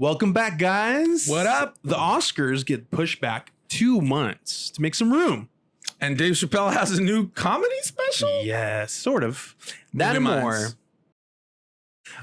Welcome back, guys. What up? The Oscars get pushed back 2 months to make some room. And Dave Chappelle has a new comedy special? Yes, sort of. That and Movie more. Minds.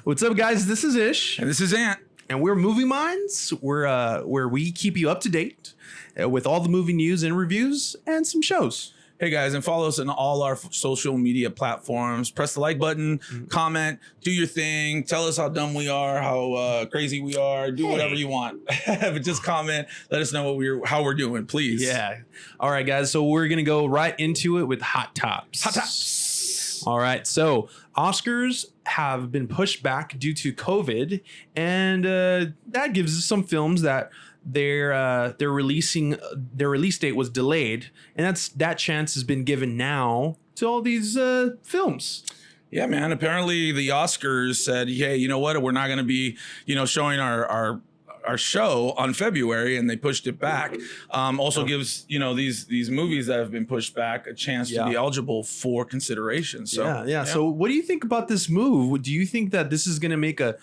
What's up, guys? This is Ish. And this is Ant. And we're Movie Minds. We're where we keep you up to date with all the movie news and reviews and some shows. Hey guys, and follow us on all our social media platforms. Press the like button, comment, do your thing. Tell us how dumb we are, how crazy we are. Do whatever you want, but just comment. Let us know how we're doing, please. Yeah. All right, guys. So we're gonna go right into it with Hot Tops. Hot Tops. All right. So Oscars have been pushed back due to COVID, and that gives us some films that their release date was delayed, and that chance has been given now to all these films. Yeah, man. Apparently the Oscars said, hey, you know what? We're not going to be, showing our show on February, and they pushed it back. Also gives, these movies that have been pushed back a chance to be eligible for consideration. So yeah. So what do you think about this move? Do you think that this is going to make a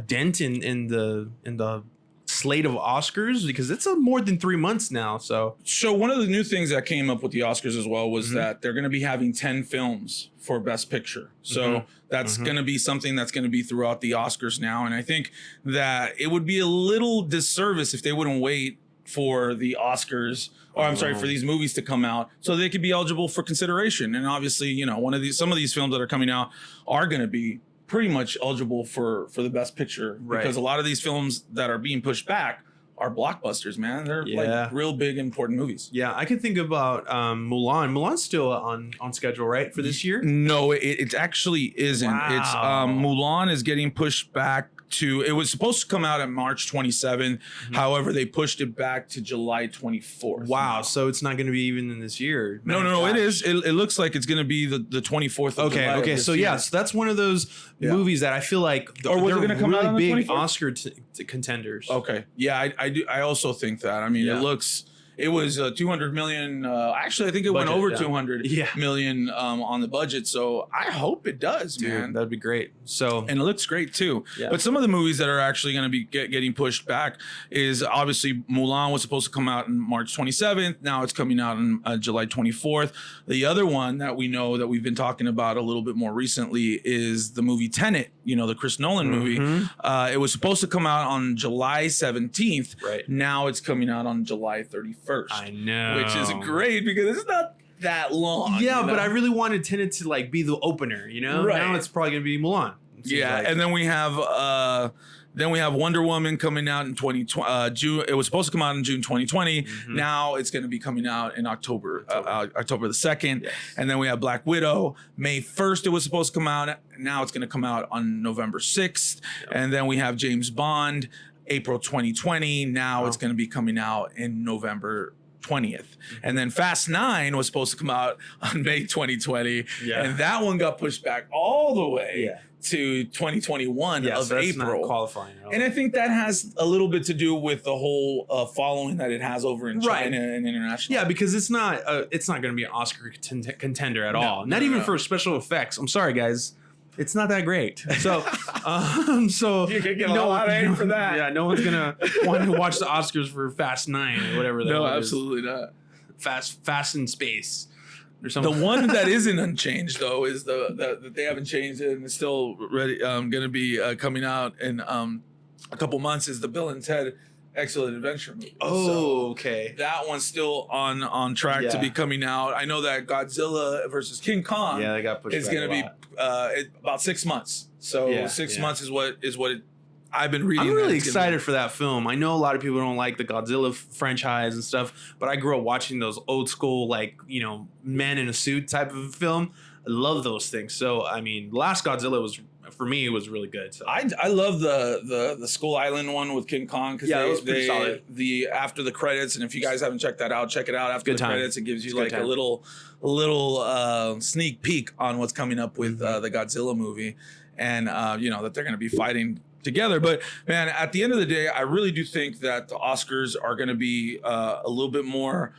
dent in the slate of Oscars, because it's more than 3 months now? So one of the new things that came up with the Oscars as well was that they're going to be having 10 films for Best Picture. So that's going to be something that's going to be throughout the Oscars now. And I think that it would be a little disservice if they wouldn't wait for the Oscars, or I'm sorry, for these movies to come out so they could be eligible for consideration. And obviously, some of these films that are coming out are going to be pretty much eligible for the Best Picture, because a lot of these films that are being pushed back are blockbusters, man. They're like real big, important movies. Yeah, I could think about Mulan. Mulan's still on schedule, right, for this year? No, it actually isn't. Wow. It's Mulan is getting pushed back to, it was supposed to come out on March 27th. However, they pushed it back to July 24th. Wow. now. So it's not going to be even in this year. No, it is. It looks like it's going to be the 24th of July. Okay. So so that's one of those movies that I feel like Or was it they're gonna come out on the really big 24th? Oscar contenders. Okay. Yeah, I do. I also think that. I mean, it was 200 million. Actually, I think it went over 200 million on the budget. So I hope it does, Dude, man. that'd be great. So, And it looks great too. Yeah. But some of the movies that are actually going to be getting pushed back is obviously Mulan was supposed to come out on March 27th. Now it's coming out on July 24th. The other one that we know that we've been talking about a little bit more recently is the movie Tenet, the Chris Nolan movie. It was supposed to come out on July 17th. Right. Now it's coming out on July 31st. I know. Which is great because it's not that long. Yeah, but I really wanted Tenet to be the opener, Right. Now it's probably going to be Mulan. Yeah, and then we have Wonder Woman coming out in June. It was supposed to come out in June 2020. Now it's going to be coming out in October the 2nd. Yes. And then we have Black Widow. May 1st it was supposed to come out. Now it's going to come out on November 6th. Yep. And then we have James Bond, April 2020. Now it's going to be coming out in November 20th. And then Fast 9 was supposed to come out on May 2020. Yeah. And that one got pushed back all the way to 2021 of so that's April. Not qualifying at all. And I think that has a little bit to do with the whole following that it has over in China and international. Yeah, because it's not going to be an Oscar contender at all. Not even for special effects. I'm sorry, guys. It's not that great. So, you could get a lot of hate for that. Yeah, no one's gonna want to watch the Oscars for Fast 9 or whatever. No, absolutely not. Fast in Space or something. The one that isn't unchanged though is that they haven't changed it and it's still ready. Going to be coming out in a couple months is the Bill and Ted Excellent Adventure movie. Okay. That one's still on track to be coming out. I know that Godzilla versus King Kong they got pushed is going to be about 6 months. So 6 months is what I've been reading. I'm really excited for that film. I know a lot of people don't like the Godzilla franchise and stuff, but I grew up watching those old school, man in a suit type of film. I love those things. So, I mean, last Godzilla was, for me, it was really good. So. I love the Skull Island one with King Kong because it was pretty solid. The after the credits, and if you guys haven't checked that out, check it out after the credits. It gives you a little sneak peek on what's coming up with the Godzilla movie, and that they're going to be fighting together. But man, at the end of the day, I really do think that the Oscars are going to be a little bit more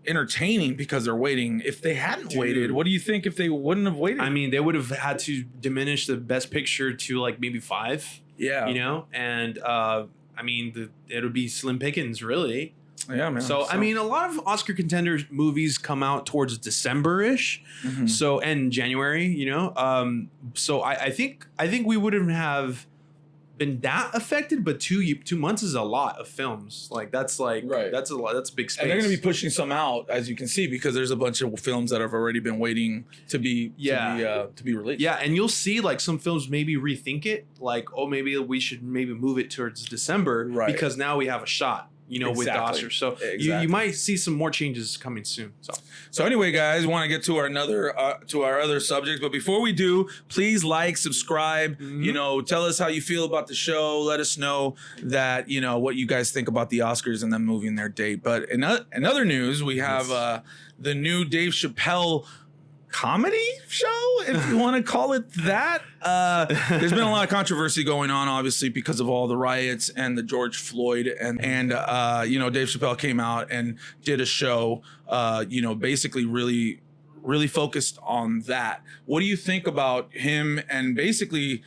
entertaining because they're waiting. If they hadn't waited, what do you think if they wouldn't have waited? I mean, they would have had to diminish the Best Picture to maybe 5. Yeah. You know, and I mean, it'll be slim pickings, really. Yeah, man. So I mean, a lot of Oscar contenders movies come out towards December-ish, so and January, you know. So I think we wouldn't have been that affected, but 2 months is a lot of films. Like that's like that's a lot. That's a big space. And they're going to be pushing some out, as you can see, because there's a bunch of films that have already been waiting to be released. Yeah, and you'll see like some films maybe rethink it, like maybe we should maybe move it towards December because now we have a shot. You know, with the Oscars. So you might see some more changes coming soon. So anyway, guys, want to get to our other subjects. But before we do, please like, subscribe, you know, tell us how you feel about the show. Let us know that, you know, what you guys think about the Oscars and them moving their date. But in other news, we have the new Dave Chappelle comedy show, if you want to call it that. There's been a lot of controversy going on, obviously, because of all the riots and the George Floyd and you know, Dave Chappelle came out and did a show, you know, basically really focused on that. What do you think about him and basically,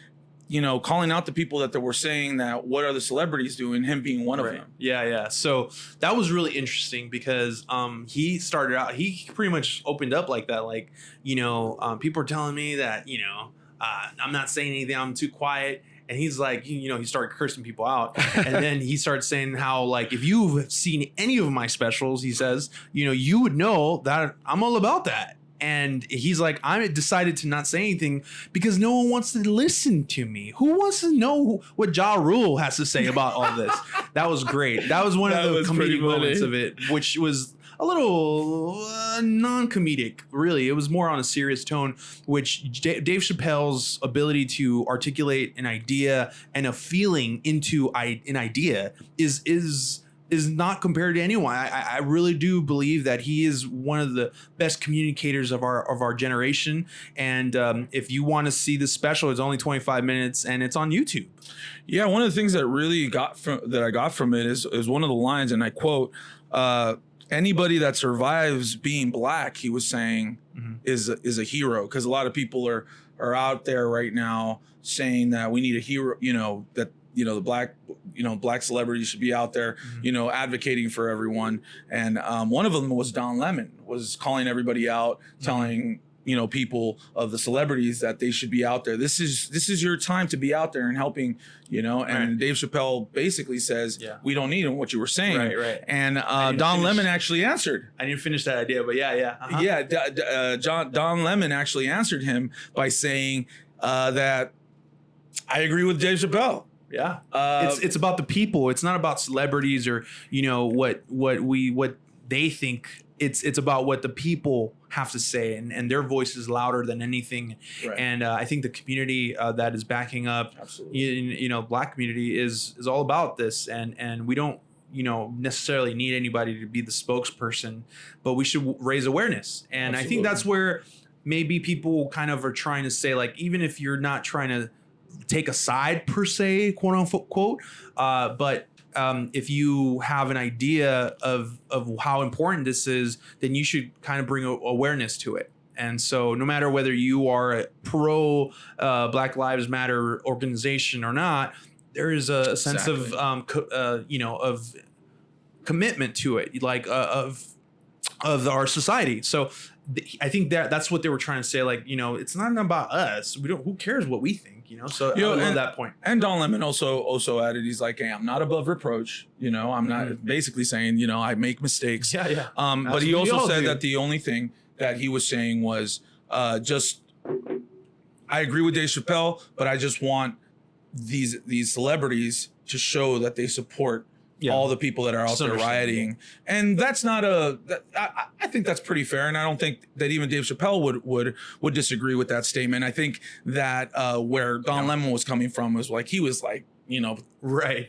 you know, calling out the people that were saying that what are the celebrities doing, him being one of them? Yeah. So that was really interesting because he started out, he pretty much opened up like that. Like, you know, people are telling me that, you know, I'm not saying anything, I'm too quiet. And he's like, you know, he started cursing people out. And then he started saying how, like, if you've seen any of my specials, he says, you know, you would know that I'm all about that. And he's like, I decided to not say anything because no one wants to listen to me. Who wants to know what Ja Rule has to say about all this? That was great. That was one of the comedic moments of it, which was a little non-comedic, really. It was more on a serious tone, which Dave Chappelle's ability to articulate an idea and a feeling into an idea is not compared to anyone. I really do believe that he is one of the best communicators of our generation. And if you want to see the special, it's only 25 minutes and it's on YouTube. Yeah, one of the things that really I got from it is one of the lines, and I quote, anybody that survives being black, he was saying, is a hero. Because a lot of people are out there right now saying that we need a hero, you know, that, you know, the black celebrities should be out there, you know, advocating for everyone. And one of them was Don Lemon, was calling everybody out, telling, you know, people of the celebrities that they should be out there. This is your time to be out there and helping, you know. And Dave Chappelle basically says, we don't need him, what you were saying. Right. And Don Lemon actually answered. I didn't finish that idea, but Don Lemon actually answered him by saying that I agree with Dave Chappelle. Yeah, it's about the people. It's not about celebrities or, you know, what they think. It's about what the people have to say, and their voice is louder than anything. And I think the community that is backing up, you know, black community is all about this, and we don't, you know, necessarily need anybody to be the spokesperson, but we should raise awareness. And I think that's where maybe people kind of are trying to say, like, even if you're not trying to take a side per se, quote unquote, but if you have an idea of how important this is, then you should kind of bring awareness to it. And so no matter whether you are a pro Black Lives Matter organization or not, there is a sense of you know, of commitment to it, like of our society. So I think that's what they were trying to say. Like, you know, it's not about us. Who cares what we think, you know? So I love that point. And Don Lemon also added, he's like, hey, I'm not above reproach. You know, I'm not basically saying, you know, I make mistakes. Yeah. But he also said that the only thing that he was saying was just, I agree with Dave Chappelle, but I just want these celebrities to show that they support all the people that are out there rioting. And that's not I think that's pretty fair. And I don't think that even Dave Chappelle would disagree with that statement. I think that where Don Lemon was coming from was like, he was like, you know,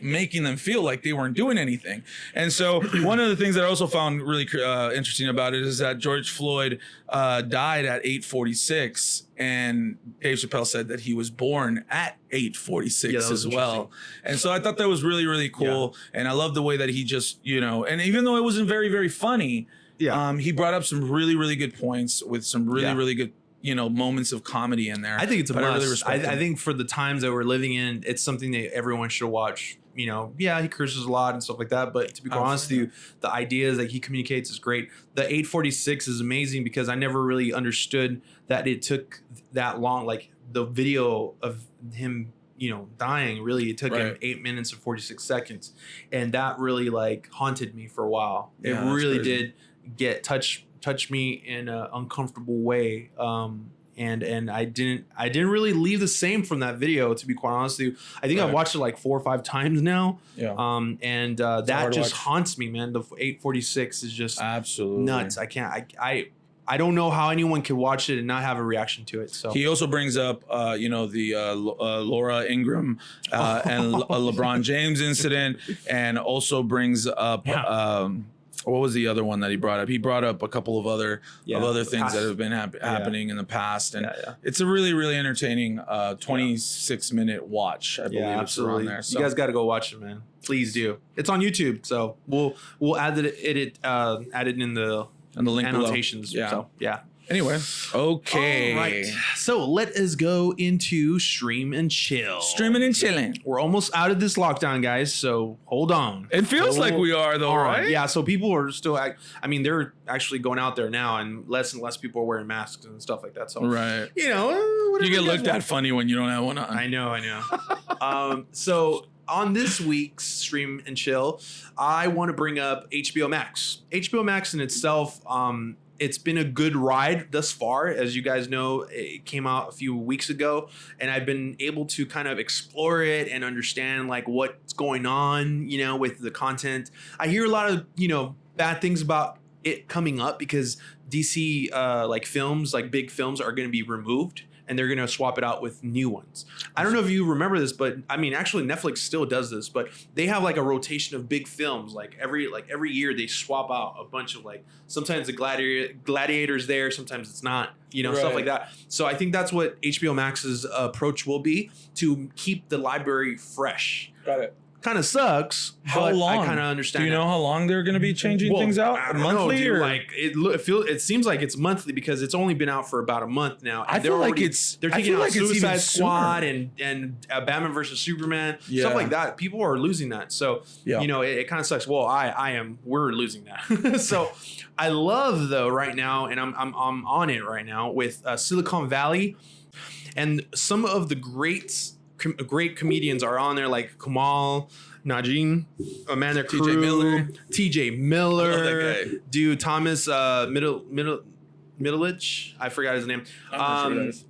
making them feel like they weren't doing anything. And so one of the things that I also found really interesting about it is that George Floyd died at 8:46, and Dave Chappelle said that he was born at 8:46 as well. And so I thought that was really, really cool. And I love the way that he just, you know, and even though it wasn't very, very funny, he brought up some really, really good points with some really, really good moments of comedy in there. I think it's a But I must. really respect I him. think for the times that we're living in, it's something that everyone should watch. Yeah, he curses a lot and stuff like that, but to be quite honest with you, the ideas that he communicates is great. The 846 is amazing because I never really understood that it took that long. Like the video of him, dying, really, it took him 8 minutes and 46 seconds, and that really like haunted me for a while. Yeah, it really crazy. did touch me in an uncomfortable way. And I didn't really leave the same from that video, to be quite honest with you. I think I've watched it like 4 or 5 times now. Yeah. That just watch. haunts me, man. The 846 is just Absolutely nuts. I can't. I don't know how anyone could watch it and not have a reaction to it. So He also brings up, Laura Ingraham and LeBron James incident, and also brings up. What was the other one that he brought up? He brought up a couple of other things that have been happening in the past, and it's a really, really entertaining 26-minute watch. I believe it's around there. So you guys got to go watch it, man. Please do. It's on YouTube, so we'll add it in the link annotations. below. Yeah. So yeah. Anyway, okay. All right. So let us go into stream and chill. Streaming and chilling. We're almost out of this lockdown, guys. So hold on. It feels like we are, though, right? Yeah. So people are still. They're actually going out there now, and less people are wearing masks and stuff like that. So right. You get looked at funny when you don't have one on. I know. So on this week's stream and chill, I want to bring up HBO Max. HBO Max in itself, it's been a good ride thus far. As you guys know, it came out a few weeks ago, and I've been able to kind of explore it and understand like what's going on, with the content. I hear a lot of, bad things about it coming up because DC films, like big films, are going to be removed. And they're going to swap it out with new ones. I don't know if you remember this, but actually Netflix still does this, but they have like a rotation of big films. Like every year they swap out a bunch of sometimes the gladiators there, sometimes it's not, stuff like that. So I think that's what HBO Max's approach will be, to keep the library fresh. Got it. Kind of sucks. How long? I kind of understand. Do you know how long they're going to be changing things out? I don't Monthly, know, dude. or It seems like it's monthly because it's only been out for about a month now. And I feel like they're taking out Suicide it's Squad and Batman versus Superman, stuff like that. People are losing that, so it kind of sucks. Well, we're losing that. So I love though right now, and I'm on it right now with Silicon Valley, and some of the great comedians are on there, like Kamal Najin, Amanda Crew, TJ Miller, I love that guy. Dude, Thomas Middleditch, I forgot his name.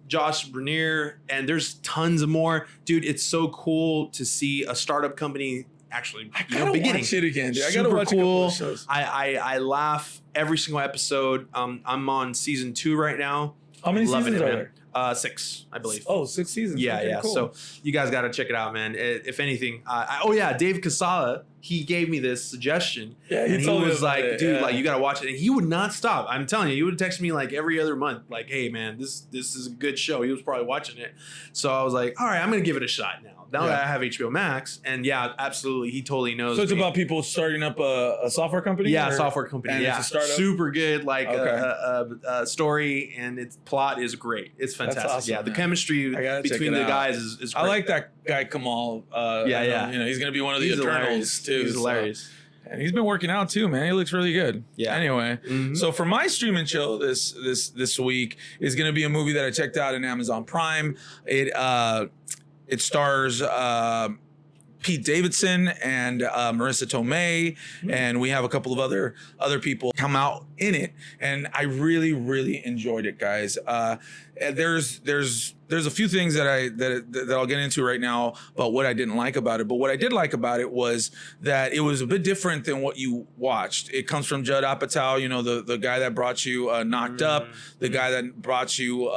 Josh Bernier, and there's tons of more. Dude, it's so cool to see a startup company actually beginning. Watch it again, dude. I Super gotta watch cool. a couple of shows. I laugh every single episode. I'm on season 2 right now. How many Loving seasons it, are man. there? 6, I believe. Oh, 6 seasons. Yeah, Okay, yeah. cool. So you guys got to check it out, man. If anything, Dave Casala, he gave me this suggestion. Yeah, and he was like, it, dude, you got to watch it. And he would not stop. I'm telling you, he would text me like every other month, like, hey, man, this is a good show. He was probably watching it. So I was like, all right, I'm going to give it a shot now. Now that I have HBO Max. And yeah, absolutely. He totally knows. So it's me. about people starting up a software company? Yeah, software company. And yeah, it's a startup? super good. Story, and its plot is great. It's fantastic. That's awesome, yeah, the man. chemistry between the guys is great. I like that guy Kamal. He's gonna be one of the Eternals too. He's hilarious. And he's been working out too, man. He looks really good. Yeah. Anyway, so for my stream and chill this week is gonna be a movie that I checked out in Amazon Prime. It stars Pete Davidson and Marissa Tomei, and we have a couple of other people come out in it, and I really, really enjoyed it, guys. There's a few things that I'll get into right now about what I didn't like about it, but what I did like about it was that it was a bit different than what you watched. It comes from Judd Apatow, the guy that brought you Knocked Up, the guy that brought you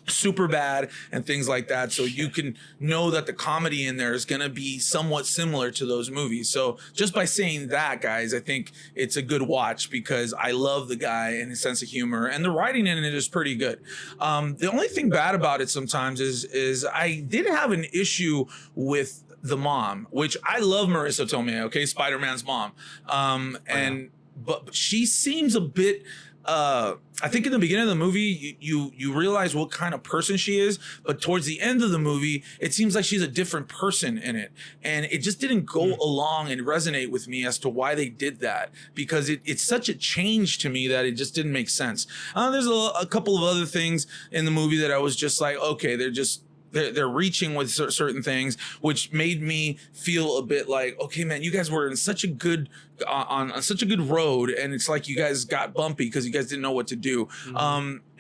Super Bad and things like that, so you can know that the comedy in there is going to be somewhat similar to those movies. So just by saying that, guys, I think it's a good watch because I love the guy and his sense of humor, and the writing in it is pretty good. The only thing bad about it sometimes is I did have an issue with the mom, which I love Marissa Tomei, okay, Spider-Man's mom, but she seems a bit I think in the beginning of the movie, you realize what kind of person she is, but towards the end of the movie, it seems like she's a different person in it, and it just didn't go along and resonate with me as to why they did that, because it's such a change to me that it just didn't make sense. There's a couple of other things in the movie that I was just like, okay, they're reaching with certain things, which made me feel a bit like, okay, man, you guys were in such a good on such a good road, and it's like you guys got bumpy because you guys didn't know what to do.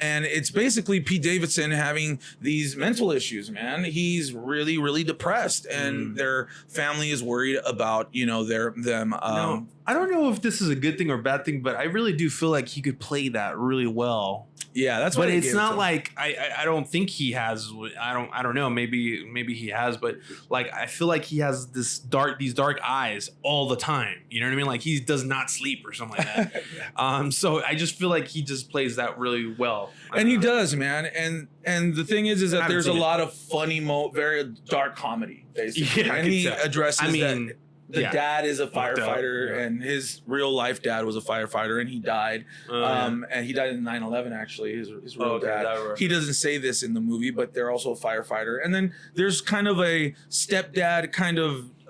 And it's basically Pete Davidson having these mental issues, man. He's really, really depressed, and their family is worried about, them. No, I don't know if this is a good thing or bad thing, but I really do feel like he could play that really well. Yeah, that's what. But it's not like I don't think he has. I don't know. Maybe he has, but like I feel like he has these dark eyes all the time. You know what I mean? Like he does not sleep or something like that. So I just feel like he just plays that really well. And he does, man. And the thing is that there's a lot of funny, very dark comedy, basically. Yeah, and he addresses that. The dad is a firefighter, and his real life dad was a firefighter, and he died. And he died in 9/11. Actually, his real dad. He doesn't say this in the movie, but they're also a firefighter. And then there's kind of a stepdad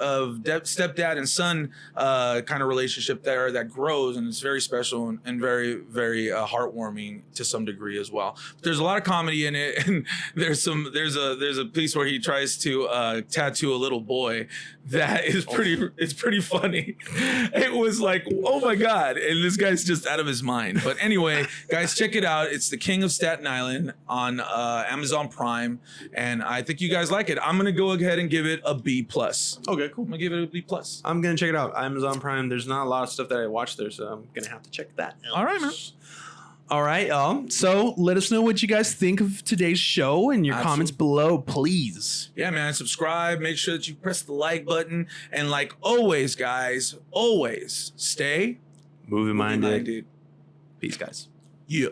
stepdad and son kind of relationship there that grows, and it's very special and very, very heartwarming to some degree as well. But there's a lot of comedy in it, and there's a piece where he tries to tattoo a little boy that is pretty funny. It was like, oh my god, and this guy's just out of his mind. But anyway, guys, check it out. It's The King of Staten Island on Amazon Prime, and I think you guys like it. I'm gonna go ahead and give it a B+. Okay, cool. I'm gonna give it a B+. I'm gonna check it out. Amazon Prime. There's not a lot of stuff that I watch there, so I'm gonna have to check that out. All right, man. All right, so let us know what you guys think of today's show in your comments below, please. Yeah, man. Subscribe. Make sure that you press the like button, and like always, guys, always stay movie minded. Peace, guys. Yeah.